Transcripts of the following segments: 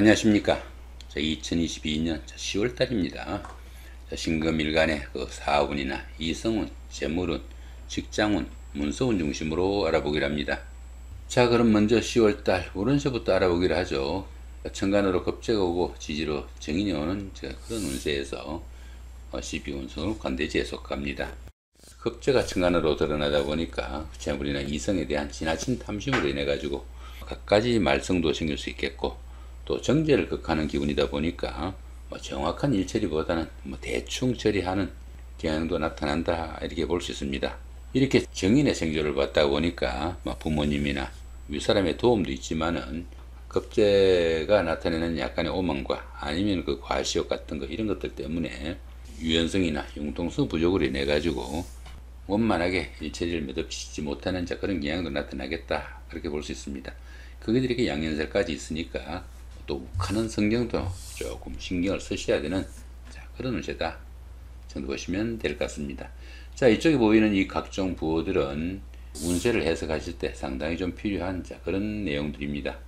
안녕하십니까. 2022년 10월 달입니다. 신금일간의 그 사업운이나 이성운, 재물운, 직장운, 문서운 중심으로 알아보기로 합니다. 자, 그럼 먼저 10월 달 운세부터 알아보기로 하죠. 천간으로 겁재가 오고 지지로 정인이 오는 그런 운세에서 12운성으로 관대지에 속합니다. 겁재가 천간으로 드러나다 보니까 재물이나 이성에 대한 지나친 탐심으로 인해 가지고 갖가지 말썽도 생길 수 있겠고, 또 정제를 극하는 기운이다 보니까 정확한 일처리보다는 대충 처리하는 경향도 나타난다, 이렇게 볼 수 있습니다. 이렇게 정인의 생조를 받다 보니까 부모님이나 윗사람의 도움도 있지만은 겁재가 나타내는 약간의 오만과 아니면 그 과시욕 같은 거, 이런 것들 때문에 유연성이나 융통성 부족으로 인해 가지고 원만하게 일처리를 매듭짓지 못하는 그런 경향도 나타나겠다, 그렇게 볼 수 있습니다. 그게 이렇게 양연설까지 있으니까 또 욱하는 성경도 조금 신경을 쓰셔야 되는 그런 운세다 정도 보시면 될 것 같습니다. 자, 이쪽에 보이는 이 각종 부호들은 운세를 해석하실 때 상당히 좀 필요한 그런 내용들입니다.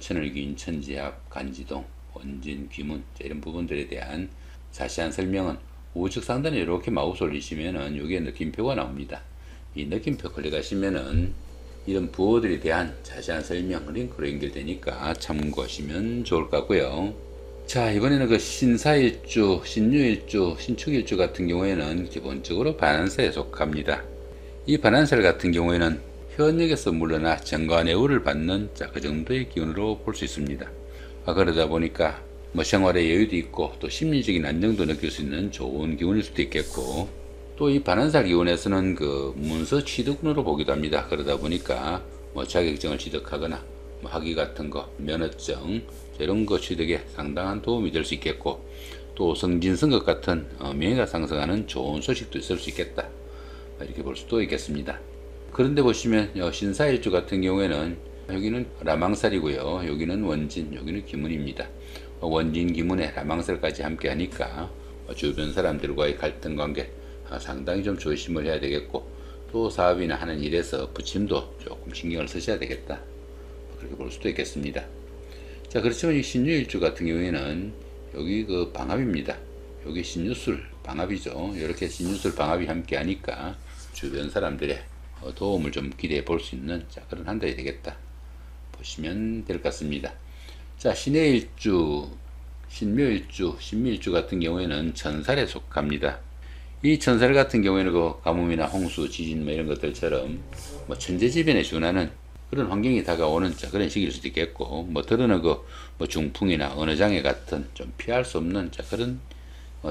천을귀인, 천지합, 간지동, 원진, 귀문, 이런 부분들에 대한 자세한 설명은 우측 상단에 이렇게 마우스 올리시면은 여기에 느낌표가 나옵니다. 이 느낌표 클릭하시면은 이런 부호들에 대한 자세한 설명 링크로 연결되니까 참고하시면 좋을 것 같고요. 자, 이번에는 그 신사일주, 신유일주, 신축일주 같은 경우에는 기본적으로 반환사에 속합니다. 이 반환사 같은 경우에는 현역에서 물러나 정관애우를 받는 그 정도의 기운으로 볼 수 있습니다. 그러다 보니까 생활의 여유도 있고 또 심리적인 안정도 느낄 수 있는 좋은 기운일 수도 있겠고, 또 이 반환살 기운에서는 그 문서 취득운으로 보기도 합니다. 그러다 보니까 자격증을 취득하거나 학위 같은 거, 면허증 이런 거 취득에 상당한 도움이 될 수 있겠고, 또 성진성급 같은 명예가 상승하는 좋은 소식도 있을 수 있겠다, 이렇게 볼 수도 있겠습니다. 그런데 보시면 신사일주 같은 경우에는 여기는 라망살이고요, 여기는 원진, 여기는 기문입니다. 원진, 기문에 라망살까지 함께 하니까 주변 사람들과의 갈등 관계 상당히 좀 조심을 해야 되겠고, 또 사업이나 하는 일에서 부침도 조금 신경을 쓰셔야 되겠다, 그렇게 볼 수도 있겠습니다. 자, 그렇지만 이 신유일주 같은 경우에는 여기 그 방합입니다. 여기 신유술 방합이죠. 이렇게 신유술 방합이 함께 하니까 주변 사람들의 도움을 좀 기대해 볼 수 있는 그런 한 달이 되겠다 보시면 될 것 같습니다. 자, 신해일주, 신묘일주, 신미일주 같은 경우에는 천살에 속합니다. 이 천살 같은 경우에는 그 가뭄이나 홍수, 지진 이런 것들처럼 천재지변에 준하는 그런 환경이 다가오는 그런 시기일 수도 있겠고, 들어는 그 중풍이나 어느 장애 같은 좀 피할 수 없는 그런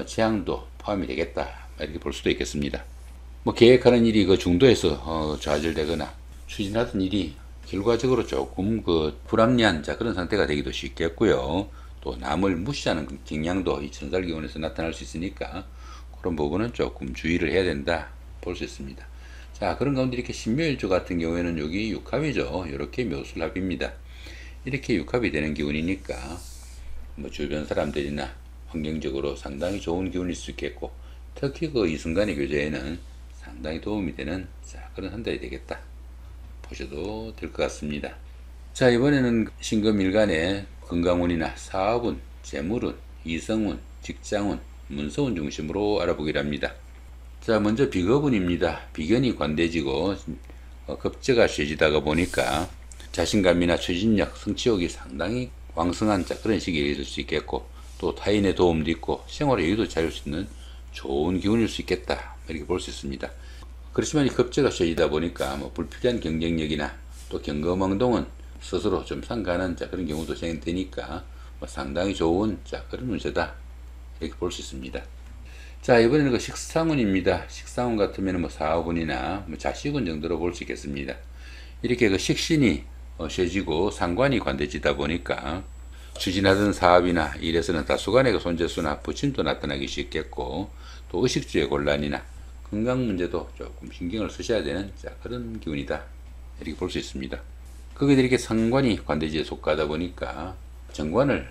재앙도 포함이 되겠다, 이렇게 볼 수도 있겠습니다. 계획하는 일이 그 중도에서 좌절되거나 추진하던 일이 결과적으로 조금 그 불합리한 그런 상태가 되기도 쉽겠고요. 또 남을 무시하는 경향도 이 천살 기운에서 나타날 수 있으니까 그런 부분은 조금 주의를 해야 된다 볼 수 있습니다. 자, 그런 가운데 이렇게 신묘일주 같은 경우에는 여기 육합이죠. 이렇게 묘술합입니다. 이렇게 육합이 되는 기운이니까 주변 사람들이나 환경적으로 상당히 좋은 기운일 수 있겠고, 특히 그 이순간의 교제에는 상당히 도움이 되는 그런 한 달이 되겠다 보셔도 될 것 같습니다. 자, 이번에는 신금일간의 건강운이나 사업운, 재물운, 이성운, 직장운, 문서운 중심으로 알아보기로 합니다. 자, 먼저 비겁운입니다. 비견이 관대지고 겁재가 쇠지다가 보니까 자신감이나 추진력, 성취욕이 상당히 왕성한 그런 시기에 이를 수 있겠고, 또 타인의 도움도 있고 생활의 여유도 찾을 수 있는 좋은 기운일 수 있겠다, 이렇게 볼 수 있습니다. 그렇지만 이 겁재가 쇠지다 보니까 불필요한 경쟁력이나 또 경거망동은 스스로 좀 상가하는 그런 경우도 생기니까 상당히 좋은 그런 운세다, 이렇게 볼 수 있습니다. 자, 이번에는 그 식상운입니다. 식상운 같으면 사업운이나 자식운 정도로 볼 수 있겠습니다. 이렇게 그 식신이 쇠지고 상관이 관대지다 보니까 추진하던 사업이나 일에서는 다수간의 손재수나 부침도 나타나기 쉽겠고, 또 의식주의 곤란이나 건강 문제도 조금 신경을 쓰셔야 되는 그런 기운이다, 이렇게 볼 수 있습니다. 거기에 이렇게 상관이 관대지에 속하다 보니까 정관을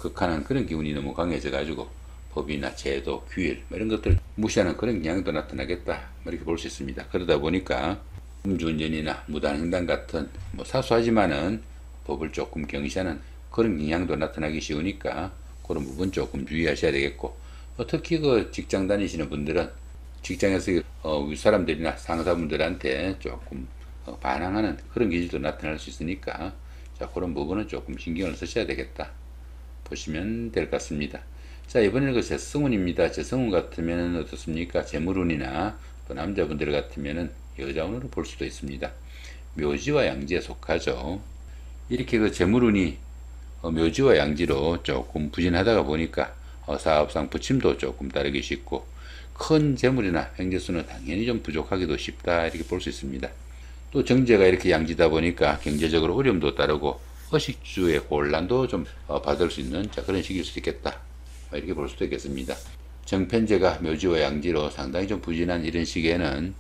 극하는 그런 기운이 너무 강해져 가지고 법이나 제도, 규율 이런 것들 무시하는 그런 경향도 나타나겠다, 이렇게 볼 수 있습니다. 그러다 보니까 음주운전이나 무단횡단 같은 사소하지만은 법을 조금 경시하는 그런 경향도 나타나기 쉬우니까 그런 부분 조금 주의하셔야 되겠고, 특히 그 직장 다니시는 분들은 직장에서 윗사람들이나 상사분들한테 조금 반항하는 그런 기질도 나타날 수 있으니까, 자, 그런 부분은 조금 신경을 쓰셔야 되겠다 보시면 될 것 같습니다. 자, 이번에는 그 재성운입니다. 재성운 같으면 어떻습니까? 재물운이나 또 남자분들 같으면은 여자운으로 볼 수도 있습니다. 묘지와 양지에 속하죠. 이렇게 그 재물운이 묘지와 양지로 조금 부진하다가 보니까 사업상 부침도 조금 따르기 쉽고, 큰 재물이나 횡재수는 당연히 좀 부족하기도 쉽다 이렇게 볼 수 있습니다. 또 정제가 이렇게 양지다 보니까 경제적으로 어려움도 따르고 의식주의 혼란도 좀 받을 수 있는, 자, 그런 시기일 수 있겠다 이렇게 볼 수도 있겠습니다. 정편제가 묘지와 양지로 상당히 좀 부진한 이런 시기에는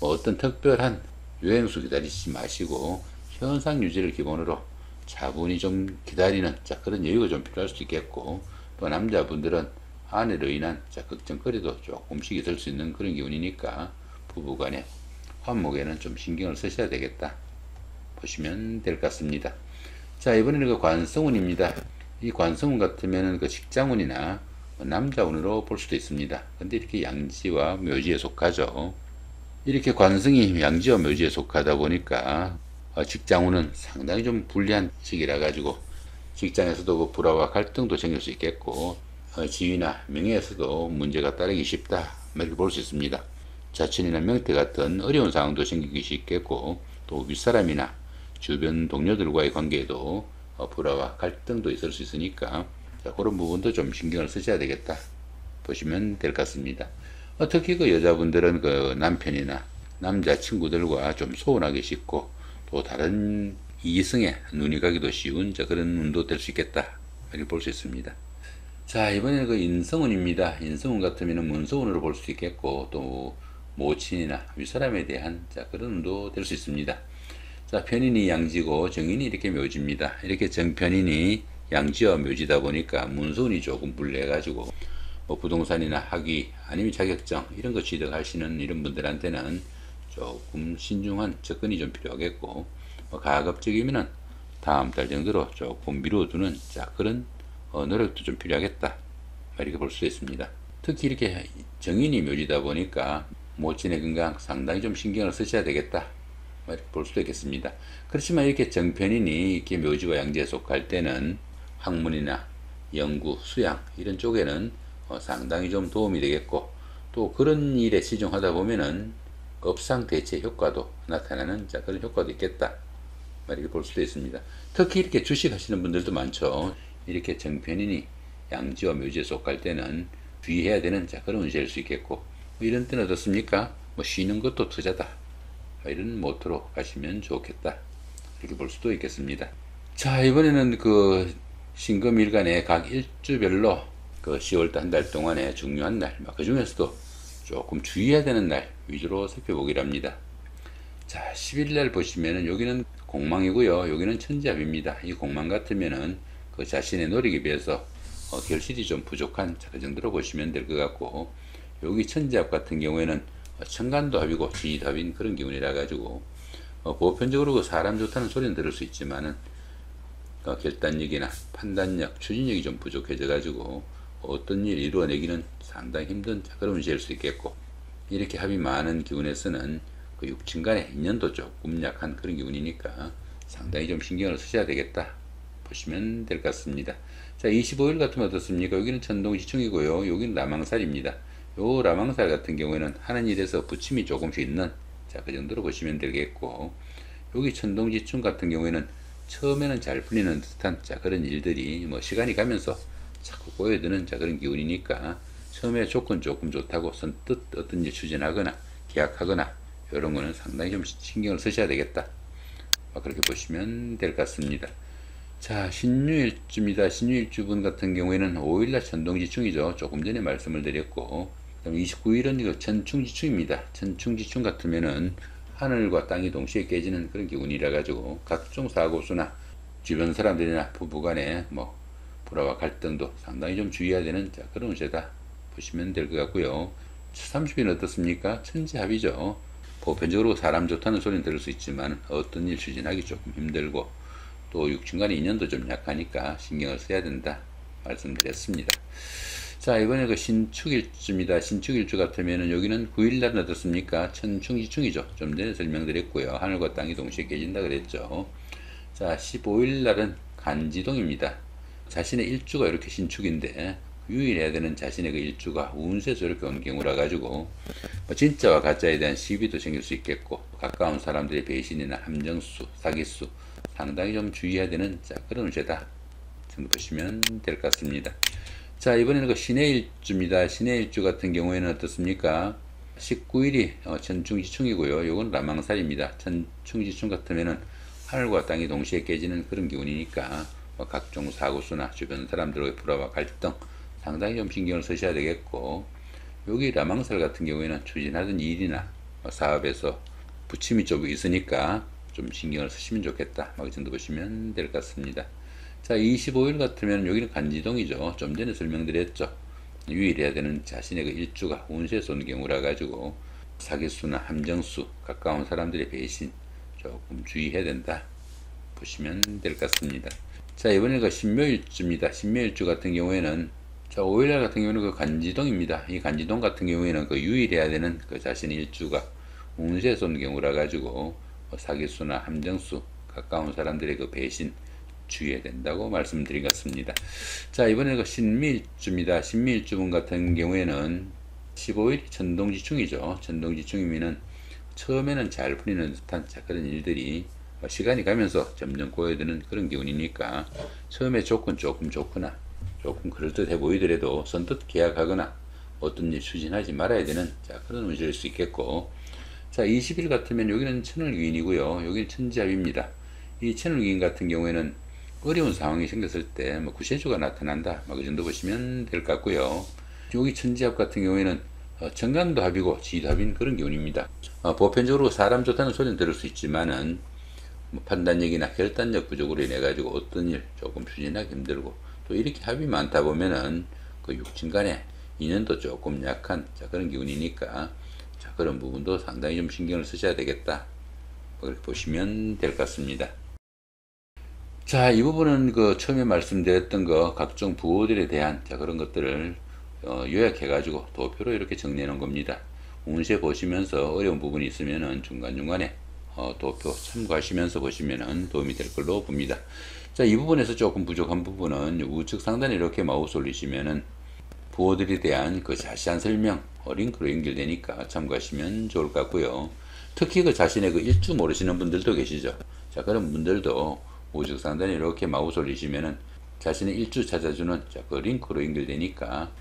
뭐 어떤 특별한 유행수 기다리지 마시고 현상 유지를 기본으로 차분히 좀 기다리는, 자, 그런 여유가 좀 필요할 수도 있겠고, 또 남자분들은 아내로 인한, 자, 걱정거리도 조금씩 있을 수 있는 그런 기운이니까 부부간에 화목에는 좀 신경을 쓰셔야 되겠다 보시면 될 것 같습니다. 자, 이번에는 그 관성운입니다. 이 관성운 같으면은 그 직장운이나 남자운으로 볼 수도 있습니다. 근데 이렇게 양지와 묘지에 속하죠. 이렇게 관성이 양지와 묘지에 속하다 보니까 직장운은 상당히 좀 불리한 시기라 가지고 직장에서도 그 불화와 갈등도 생길 수 있겠고, 지위나 명예에서도 문제가 따르기 쉽다 이렇게 볼 수 있습니다. 자천이나 명태 같은 어려운 상황도 생기기 쉽겠고, 또 윗사람이나 주변 동료들과의 관계에도 불화와 갈등도 있을 수 있으니까, 자, 그런 부분도 좀 신경을 쓰셔야 되겠다 보시면 될 것 같습니다. 특히 그 여자분들은 그 남편이나 남자친구들과 좀 소원하기 쉽고, 또 다른 이성에 눈이 가기도 쉬운, 자, 그런 운도 될 수 있겠다 이렇게 볼 수 있습니다. 자, 이번에는 그 인성운입니다. 인성운 같으면 문서운으로 볼 수 있겠고, 또 모친이나 윗사람에 대한, 자, 그런 운도 될 수 있습니다. 자, 편인이 양지고 정인이 이렇게 묘지입니다. 이렇게 정편인이 양지와 묘지다 보니까 문서운이 조금 불리해가지고 뭐 부동산이나 학위 아니면 자격증 이런 거 취득하시는 이런 분들한테는 조금 신중한 접근이 좀 필요하겠고, 가급적이면은 다음 달 정도로 조금 미뤄두는, 자, 그런 노력도 좀 필요하겠다 이렇게 볼 수 있습니다. 특히 이렇게 정인이 묘지다 보니까 모친의 건강 상당히 좀 신경을 쓰셔야 되겠다 이렇게 볼 수도 있겠습니다. 그렇지만 이렇게 정편인이 이렇게 묘지와 양지에 속할 때는 학문이나 연구, 수양 이런 쪽에는 상당히 좀 도움이 되겠고, 또 그런 일에 치중하다 보면은 업상 대체 효과도 나타나는, 자, 그런 효과도 있겠다 이렇게 볼 수도 있습니다. 특히 이렇게 주식 하시는 분들도 많죠. 이렇게 정편인이 양지와 묘지에 속할 때는 주의해야 되는, 자, 그런 운세일 수 있겠고, 이런 때는 어떻습니까? 뭐 쉬는 것도 투자다 이런 모토로 가시면 좋겠다 이렇게 볼 수도 있겠습니다. 자, 이번에는 그 신금일간의 각 일주별로 그 10월달 한 달 동안의 중요한 날, 그 중에서도 조금 주의해야 되는 날 위주로 살펴보기로 합니다. 자, 10일날 보시면은 여기는 공망이고요. 여기는 천지압입니다. 이 공망 같으면은 그 자신의 노력에 비해서 결실이 좀 부족한, 그 정도로 보시면 될 것 같고, 여기 천지압 같은 경우에는 천간도 합이고 지지도 합인 그런 기운이라 가지고 보편적으로 그 사람 좋다는 소리는 들을 수 있지만은 결단력이나 판단력, 추진력이 좀 부족해져 가지고 어떤 일 이루어내기는 상당히 힘든 그런 운세일 수 있겠고, 이렇게 합이 많은 기운에서는 그 육친 간의 인연도 조금 약한 그런 기운이니까 상당히 좀 신경을 쓰셔야 되겠다 보시면 될 것 같습니다. 자, 25일 같으면 어떻습니까? 여기는 천동지충이고요. 여기는 남항살입니다. 요 남항살 같은 경우에는 하는 일에서 부침이 조금씩 있는, 자, 그 정도로 보시면 되겠고, 여기 천동지충 같은 경우에는 처음에는 잘 풀리는 듯한, 자, 그런 일들이 뭐 시간이 가면서 자꾸 꼬여드는, 자, 그런 기운이니까 처음에 조건 조금 좋다고 선뜻 어떤 일 추진하거나 계약하거나 이런 거는 상당히 좀 신경을 쓰셔야 되겠다 그렇게 보시면 될 것 같습니다. 자, 신유일주입니다. 신유일주분 같은 경우에는 5일날 천동지충이죠. 조금 전에 말씀을 드렸고, 그다음 29일은 이거 천충지충입니다. 천충지충 같으면은 하늘과 땅이 동시에 깨지는 그런 기운이라 가지고 각종 사고수나 주변 사람들이나 부부간에 뭐 불화와 갈등도 상당히 좀 주의해야 되는, 자, 그런 운세다 보시면 될 것 같고요. 30일은 어떻습니까? 천지합이죠. 보편적으로 사람 좋다는 소리는 들을 수 있지만 어떤 일 추진하기 조금 힘들고, 또 육친간의 인연도 좀 약하니까 신경을 써야 된다 말씀드렸습니다. 자, 이번에 그 신축일주입니다. 신축일주 같으면은 여기는 9일날은 어떻습니까? 천충지충이죠. 좀 전에 설명드렸고요. 하늘과 땅이 동시에 깨진다 그랬죠. 자, 15일날은 간지동입니다. 자신의 일주가 이렇게 신축인데 유일해야 되는 자신의 그 일주가 운세에서 이렇게 온 경우라 가지고 뭐 진짜와 가짜에 대한 시비도 생길 수 있겠고, 가까운 사람들의 배신이나 함정수, 사기수 상당히 좀 주의해야 되는 그런 운세다 정도 보시면 될 것 같습니다. 자, 이번에는 그 신의 일주입니다. 신의 일주 같은 경우에는 어떻습니까? 19일이 천충지충이고요. 요건 라망살입니다. 천충지충 같으면은 하늘과 땅이 동시에 깨지는 그런 기운이니까 뭐 각종 사고수나 주변 사람들과의 불화와 갈등 상당히 좀 신경을 쓰셔야 되겠고, 여기 라망살 같은 경우에는 추진하던 일이나 사업에서 부침이 좀 있으니까 좀 신경을 쓰시면 좋겠다. 이 정도 보시면 될 것 같습니다. 자, 25일 같으면 여기는 간지동이죠. 좀 전에 설명드렸죠. 유일해야 되는 자신의 그 일주가 운세에서 온 경우라 가지고 사기수나 함정수, 가까운 사람들의 배신 조금 주의해야 된다 보시면 될 것 같습니다. 자, 이번에는 그 신묘일주입니다. 신묘일주 같은 경우에는 자, 5일날 같은 경우는 그 간지동입니다. 이 간지동 같은 경우에는 그 유일해야 되는 그 자신의 일주가 운세에서 온 경우라 가지고 사기수나 함정수, 가까운 사람들의 그 배신 주의해야 된다고 말씀드리겠습니다. 자, 이번에는 그 신미일주입니다. 신미일주분 같은 경우에는 15일이 천동지충이죠. 천동지충이면은 처음에는 잘 풀리는 듯한 그런 일들이 시간이 가면서 점점 고여드는 그런 기운이니까 처음에 조건 조금 좋거나 조금 그럴듯해 보이더라도 선뜻 계약하거나 어떤 일 추진하지 말아야 되는 그런 운세일 수 있겠고, 자, 20일 같으면 여기는 천을귀인이고요. 여기는 천지합입니다. 이 천을귀인 같은 경우에는 어려운 상황이 생겼을 때 구세주가 나타난다, 그 정도 보시면 될 것 같고요. 여기 천지합 같은 경우에는 정관도 합이고 지도 합인 그런 기운입니다. 보편적으로 사람 좋다는 소리는 들을 수 있지만은 판단력이나 결단력 부족으로 인해 가지고 어떤 일 조금 추진하기 힘들고, 또 이렇게 합이 많다 보면은 그 육친 간의 인연도 조금 약한 그런 기운이니까 그런 부분도 상당히 좀 신경을 쓰셔야 되겠다, 그렇게 보시면 될 것 같습니다. 자, 이 부분은 그 처음에 말씀드렸던 거 각종 부호들에 대한 그런 것들을 요약해 가지고 도표로 이렇게 정리해 놓은 겁니다. 운세 보시면서 어려운 부분이 있으면은 중간중간에 도표 참고하시면서 보시면은 도움이 될 걸로 봅니다. 자, 이 부분에서 조금 부족한 부분은 우측 상단에 이렇게 마우스 올리시면은 부호들에 대한 그 자세한 설명 링크로 연결되니까 참고하시면 좋을 것 같고요. 특히 그 자신의 그 일주 모르시는 분들도 계시죠. 자, 그런 분들도 우측 상단에 이렇게 마우스 올리시면은 자신의 일주 찾아주는 그 링크로 연결되니까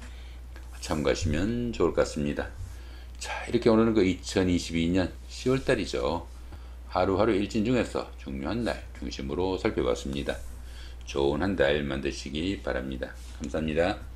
참고하시면 좋을 것 같습니다. 자, 이렇게 오늘은 그 2022년 10월달이죠. 하루하루 일진 중에서 중요한 날 중심으로 살펴봤습니다. 좋은 한 달 만드시기 바랍니다. 감사합니다.